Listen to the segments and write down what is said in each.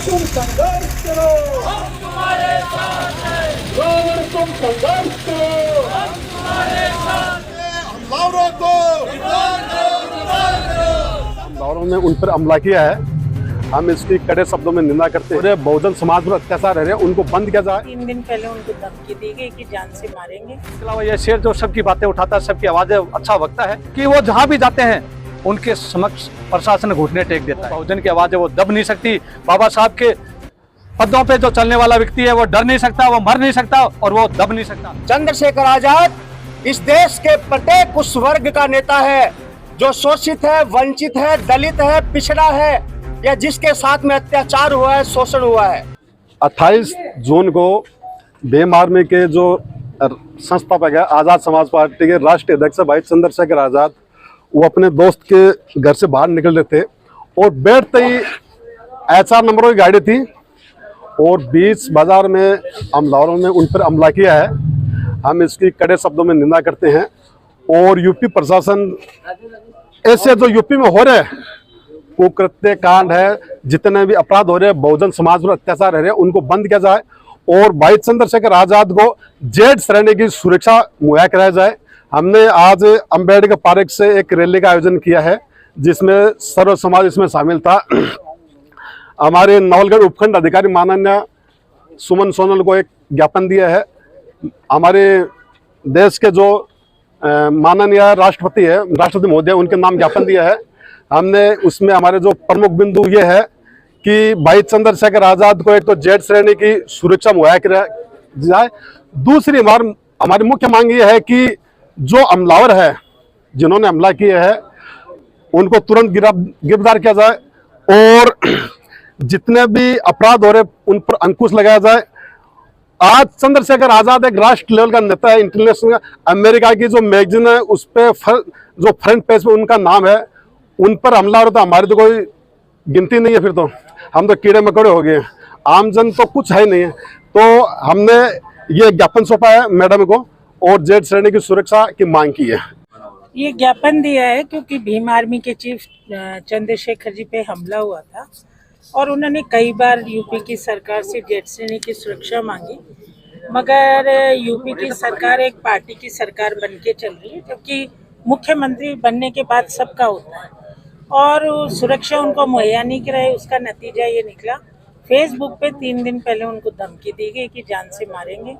तुम संघर्ष करो, हम तुम्हारे साथ हैं, रोवर तुम संघर्ष करो, हम तुम्हारे साथ हैं। हमलावरों को रिकॉर्ड करो, रिकॉर्ड करो। हमलावरों ने उन पर हमला किया है, हम इसकी कड़े शब्दों में निंदा करते हैं। बहुजन समाज पर अत्याचार रह रहे हैं, उनको बंद किया जाए। 3 दिन पहले उनको धमकी दी गई कि जान से मारेंगे। इसके अलावा यह शेर जो सबकी बातें उठाता है, सबकी आवाजें अच्छा वक्ता है कि वो जहाँ भी जाते हैं उनके समक्ष प्रशासन घुटने टेक देता है। बहुजन की आवाजें वो दब नहीं सकती। बाबा साहब के पदों पे जो चलने वाला व्यक्ति है वो डर नहीं सकता, वो मर नहीं सकता और वो दब नहीं सकता। चंद्रशेखर आजाद इस देश के प्रत्येक उस वर्ग का नेता है जो शोषित है, वंचित है, दलित है, पिछड़ा है या जिसके साथ में अत्याचार हुआ है, शोषण हुआ है। 28 जून को भीम आर्मी के जो संस्थापक है, आज़ाद समाज पार्टी के राष्ट्रीय अध्यक्ष भाई चंद्रशेखर आजाद, वो अपने दोस्त के घर से बाहर निकल रहे थे और बैठते ही HR नंबरों की गाड़ी थी और बीच बाजार में हमलावरों ने उन पर हमला किया है। हम इसकी कड़े शब्दों में निंदा करते हैं और यूपी प्रशासन ऐसे जो यूपी में हो रहे कुकृत्य कांड है, जितने भी अपराध हो रहे हैं, बहुजन समाज पर अत्याचार रह रहे हैं, उनको बंद किया जाए और भाई चंद्रशेखर आजाद को जेड श्रेणी की सुरक्षा मुहैया कराया जाए। हमने आज अम्बेडकर पार्क से एक रैली का आयोजन किया है जिसमें सर्व समाज इसमें शामिल था। हमारे नवलगढ़ उपखंड अधिकारी माननीय सुमन सोनल को एक ज्ञापन दिया है। हमारे देश के जो माननीय राष्ट्रपति है, राष्ट्रपति महोदय, उनके नाम ज्ञापन दिया है हमने। उसमें हमारे जो प्रमुख बिंदु ये है कि भाई चंद्रशेखर आजाद को एक तो जेड श्रेणी की सुरक्षा मुहैया कराई जाए। दूसरी हमारी मुख्य मांग ये है कि जो हमलावर है, जिन्होंने हमला किया है, उनको तुरंत गिरफ्तार किया जाए और जितने भी अपराध हो रहे उन पर अंकुश लगाया जाए। आज चंद्रशेखर आजाद एक राष्ट्र लेवल का नेता है, इंटरनेशनल। अमेरिका की जो मैगजीन है उस पर जो फ्रंट पेज पे उनका नाम है, उन पर हमला हो रहा था। हमारी तो कोई गिनती नहीं है, फिर तो हम तो कीड़े मकोड़े हो गए, आमजन तो कुछ है नहीं है। तो हमने ये ज्ञापन सौंपा है मैडम को और जेड श्रेणी की सुरक्षा की मांग की है। ये ज्ञापन दिया है क्योंकि भीम आर्मी के चीफ चंद्रशेखर जी पे हमला हुआ था और उन्होंने कई बार यूपी की सरकार से जेड श्रेणी की सुरक्षा मांगी, मगर यूपी की सरकार एक पार्टी की सरकार बन के चल रही है, क्योंकि मुख्यमंत्री बनने के बाद सबका होता है और सुरक्षा उनको मुहैया नहीं कराई। उसका नतीजा ये निकला, फेसबुक पे 3 दिन पहले उनको धमकी दी गई कि जान से मारेंगे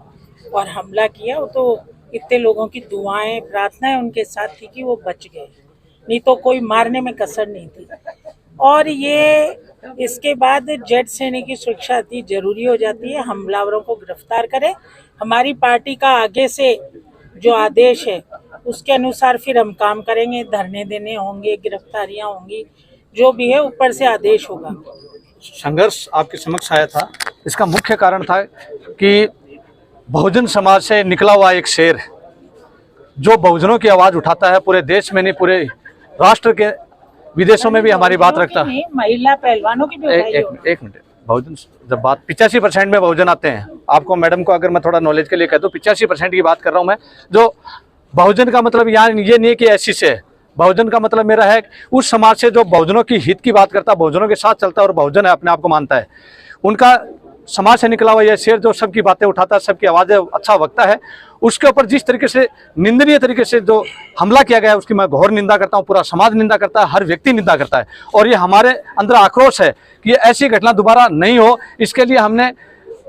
और हमला किया। वो तो इतने लोगों की दुआएं, प्रार्थनाएं उनके साथ थी कि वो बच गए, नहीं तो कोई मारने में कसर नहीं थी। और ये इसके बाद जेड श्रेणी की सुरक्षा अति जरूरी हो जाती है। हमलावरों को गिरफ्तार करें। हमारी पार्टी का आगे से जो आदेश है उसके अनुसार फिर हम काम करेंगे। धरने देने होंगे, गिरफ्तारियां होंगी, जो भी है ऊपर से आदेश होगा। संघर्ष आपके समक्ष आया था, इसका मुख्य कारण था कि बहुजन समाज से निकला हुआ एक शेर जो बहुजनों की आवाज उठाता है, पूरे देश में नहीं, पूरे राष्ट्र के विदेशों में भी हमारी बात रखता है। महिला पहलवानों की भी एक मिनट, बहुजन जब बात 85% में बहुजन आते हैं। आपको मैडम को अगर मैं थोड़ा नॉलेज के लिए कह दूं, 85% की बात कर रहा हूं मैं। जो बहुजन का मतलब यहाँ ये नहीं कि ऐसी से, बहुजन का मतलब मेरा है उस समाज से जो बहुजनों की हित की बात करता है, बहुजनों के साथ चलता है और बहुजन है अपने आप को मानता है। उनका समाज से निकला हुआ यह शेर जो सबकी बातें उठाता है, सबकी आवाजें अच्छा वक्ता है, उसके ऊपर जिस तरीके से निंदनीय तरीके से जो हमला किया गया है उसकी मैं घोर निंदा करता हूं। पूरा समाज निंदा करता है, हर व्यक्ति निंदा करता है और ये हमारे अंदर आक्रोश है कि ये ऐसी घटना दोबारा नहीं हो। इसके लिए हमने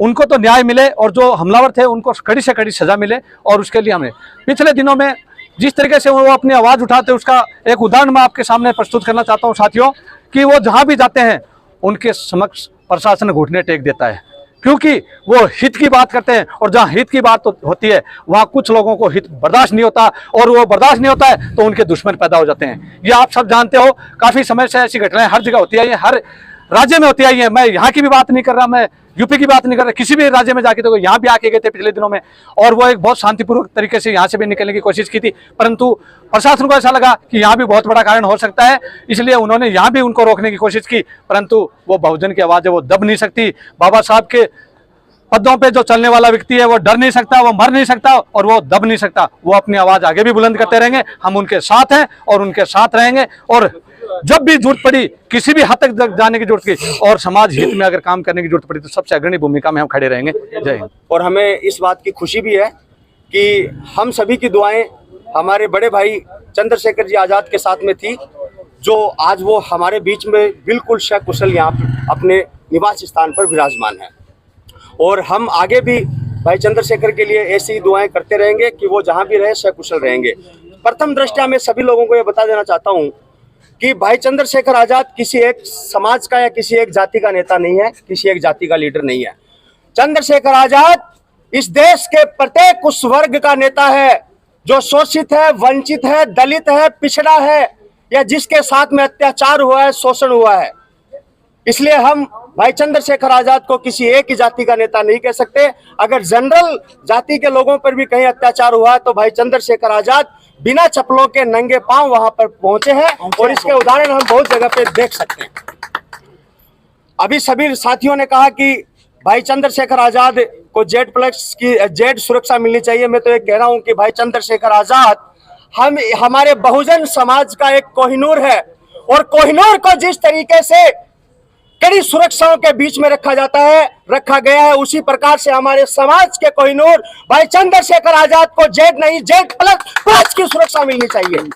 उनको तो न्याय मिले और जो हमलावर थे उनको कड़ी से कड़ी सजा मिले और उसके लिए हमने पिछले दिनों में जिस तरीके से वो अपनी आवाज़ उठाते उसका एक उदाहरण मैं आपके सामने प्रस्तुत करना चाहता हूँ साथियों, कि वो जहाँ भी जाते हैं उनके समक्ष प्रशासन घुटने टेक देता है, क्योंकि वो हित की बात करते हैं और जहाँ हित की बात होती है वहाँ कुछ लोगों को हित बर्दाश्त नहीं होता और वो बर्दाश्त नहीं होता है तो उनके दुश्मन पैदा हो जाते हैं। ये आप सब जानते हो, काफ़ी समय से ऐसी घटनाएं हर जगह होती है, हर राज्य में होती आई है। मैं यहाँ की भी बात नहीं कर रहा, मैं यूपी की बात नहीं कर रहा, किसी भी राज्य में जाके तो यहाँ भी आके गए थे पिछले दिनों में और वो एक बहुत शांतिपूर्वक तरीके से यहाँ से भी निकलने की कोशिश की थी, परंतु प्रशासन को ऐसा लगा कि यहाँ भी बहुत बड़ा कारण हो सकता है, इसलिए उन्होंने यहाँ भी उनको रोकने की कोशिश की, परंतु वो बहुजन की आवाज़ है वो दब नहीं सकती। बाबा साहब के पदों पे जो चलने वाला व्यक्ति है वो डर नहीं सकता, वो मर नहीं सकता और वो दब नहीं सकता। वो अपनी आवाज़ आगे भी बुलंद करते रहेंगे, हम उनके साथ हैं और उनके साथ रहेंगे और जब भी जरूरत पड़ी, किसी भी हद तक जाने की जरूरत की और समाज हित में अगर काम करने की जरूरत पड़ी तो सबसे अग्रणी भूमिका में हम खड़े रहेंगे। जय हिंद। और हमें इस बात की खुशी भी है कि हम सभी की दुआएं हमारे बड़े भाई चंद्रशेखर जी आज़ाद के साथ में थी, जो आज वो हमारे बीच में बिल्कुल सकुशल यहाँ अपने निवास स्थान पर विराजमान है। और हम आगे भी भाई चंद्रशेखर के लिए ऐसी दुआएं करते रहेंगे कि वो जहाँ भी रहे सकुशल रहेंगे। प्रथम दृष्टया मैं सभी लोगों को ये बता देना चाहता हूँ कि भाई चंद्रशेखर आज़ाद किसी एक समाज का या किसी एक जाति का नेता नहीं है, किसी एक जाति का लीडर नहीं है। चंद्रशेखर आज़ाद इस देश के प्रत्येक उस वर्ग का नेता है जो शोषित है, वंचित है, दलित है, पिछड़ा है या जिसके साथ में अत्याचार हुआ है, शोषण हुआ है। इसलिए हम भाई चंद्रशेखर आज़ाद को किसी एक ही जाति का नेता नहीं कह सकते। अगर जनरल जाति के लोगों पर भी कहीं अत्याचार हुआ है तो भाई चंद्रशेखर आज़ाद बिना चप्पलों के नंगे पांव वहां पर पहुंचे हैं और इसके उदाहरण हम बहुत जगह पे देख सकते हैं। अभी सभी साथियों ने कहा कि भाई चंद्रशेखर आज़ाद को जेड सुरक्षा मिलनी चाहिए। मैं तो ये कह रहा हूं कि भाई चंद्रशेखर आज़ाद हमारे बहुजन समाज का एक कोहिनूर है और कोहिनूर को जिस तरीके से कड़ी सुरक्षाओं के बीच में रखा गया है, उसी प्रकार से हमारे समाज के कोहिनूर भाई चंद्रशेखर आज़ाद को जेड नहीं, जेड प्लस की सुरक्षा मिलनी चाहिए।